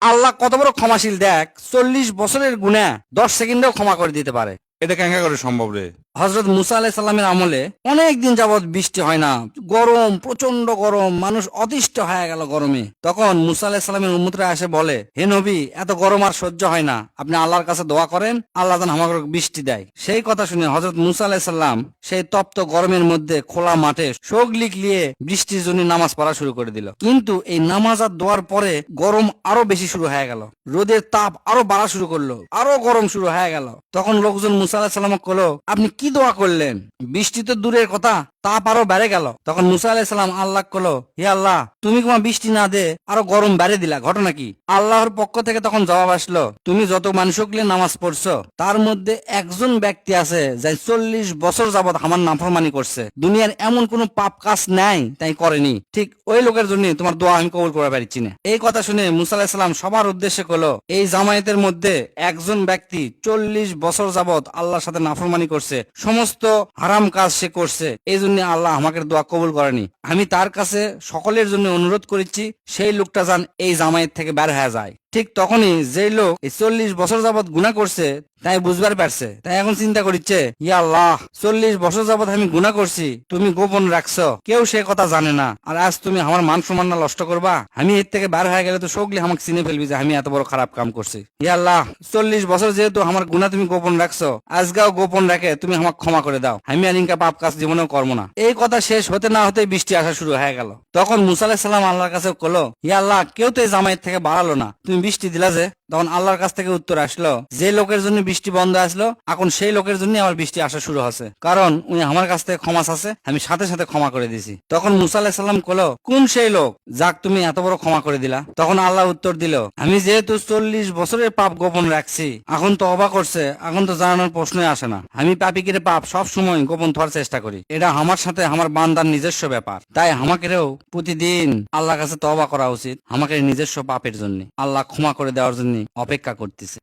আল্লাহ কত বড় ক্ষমাশীল দেখ, 40 বছরের গুনাহ 10 সেকেন্ডেও ক্ষমা করে দিতে পারে। এটা কেঙ্কা করে সম্ভব রে? হযরত মুসা আলাইহিস সালামের আমলে অনেক দিন যাবত বৃষ্টি হয় না, গরম, প্রচন্ড গরম, মানুষ অতিষ্ঠ হয়ে গেল গরমে। তখন মুসা আলাইহিস সালামের উম্মতরা এসে বলে, হে নবী, এত গরম আর সহ্য হয় না, আপনি আল্লাহর কাছে দোয়া করেন, আল্লাহ যেন আমাকে বৃষ্টি দেয়। সেই কথা শুনে হযরত মুসা আলাইহিস সালাম সেই তপ্ত গরমের মধ্যে খোলা মাঠে শোক লিখলিয়ে বৃষ্টির জন্য নামাজ পড়া শুরু করে দিল। কিন্তু এই নামাজ আর দোয়ার পরে গরম আরো বেশি শুরু হয়ে গেল, রোদের তাপ আরো বাড়া শুরু করলো, আরো গরম শুরু হয়ে গেল। তখন লোকজন মুসা আলাইহিস সালামকে কলো, আপনি কি দোয়া করলেন? বৃষ্টি তো দূরের কথা, তাপ আরো বেড়ে গেল। তখন মুসা আলাইহিস সালাম আল্লাহ কলো, হে আল্লাহ, তুমি তোমার বৃষ্টি না দে আরো গরম বেড়ে দিলা, ঘটনা কি? আল্লাহর পক্ষ থেকে তখন জবাব আসলো, তুমি যত মানুষকে নামাজ পড়ছো তার মধ্যে একজন ব্যক্তি আছে যে 40 বছর যাবত আমার নাফরমানি করছে, দুনিয়ার এমন কোন পাপ কাজ নাই তাই করেনি, ঠিক ওই লোকের জন্য তোমার দোয়া আমি কবুল করে পারছি না। এই কথা শুনে মুসা আলাইহিস সালাম সবার উদ্দেশ্যে কলো, এই জামায়াতের মধ্যে একজন ব্যক্তি 40 বছর যাবত আল্লাহর সাথে নাফরমানি করছে, সমস্ত হারাম কাজ সে করছে, এই জন্য আল্লাহ আমাকে দোয়া কবুল করেনি। আমি তার কাছে সকলের জন্য অনুরোধ করেছি সেই লোকটা যেন এই জামায়াত থেকে বের হয়ে যায়। ঠিক তখনই যে লোক এই 40 বছর যাবত গুনাহ করছে তাই বুঝবার পারছে, তাই এখন চিন্তা করছে, ইয়া আল্লাহ, 40 বছর যাবত আমি গুনাহ করছি, তুমি গোপন রাখছো, কেউ সে কথা জানে না, আর আজ তুমি আমার মান সম্মান নষ্ট করবা, আমি এর থেকে বের হয়ে গেলে তো সকলে আমাকে চিনে ফেলবি যে আমি এত বড় খারাপ কাম করছি। ইয়া আল্লাহ, 40 বছর যেহেতু আমার গুনাহ তুমি গোপন রাখছো, আজকাও গোপন রাখে তুমি আমাকে ক্ষমা করে দাও, আমি আর ইনকা পাপ কাজ জীবনেও করবো না। এই কথা শেষ হতে না হতে বৃষ্টি আসা শুরু হয়ে গেল। তখন মুসা আলাইহিস সালাম আল্লাহর কাছে কলো, ইয়া আল্লাহ, কেউ তো এই জামায়াত থেকে বাড়ালো না, তুমি বৃষ্টি দিলা যে? তখন আল্লাহর কাছ থেকে উত্তর আসলো, যে লোকের জন্য বৃষ্টি বন্ধ আসলো এখন সেই লোকের জন্য আমার বৃষ্টি আসা শুরু হচ্ছে, কারণ উনি আমার কাছ থেকে ক্ষমা চাচ্ছে, আমি সাথে সাথে ক্ষমা করে দিছি। তখন মুসা আলাইহিস সালাম কলো, কোন সেই লোক যাক তুমি এত বড় ক্ষমা করে দিলা? তখন আল্লাহ উত্তর দিল, আমি যেহেতু 40 বছরের পাপ গোপন রাখছি, এখন তো অবাক করছে, এখন তো জানানোর প্রশ্নই আসে না, আমি পাপিকিরে পাপ সব সময় গোপন থাকার চেষ্টা করি, এটা আমার সাথে আমার বান্দার নিজস্ব ব্যাপার, তাই আমাকেও প্রতিদিন আল্লাহর কাছে তওবা করা উচিত, আমাকে নিজস্ব পাপের জন্য। আল্লাহ ক্ষমা করে দেওয়ার জন্য অপেক্ষা করতেছে।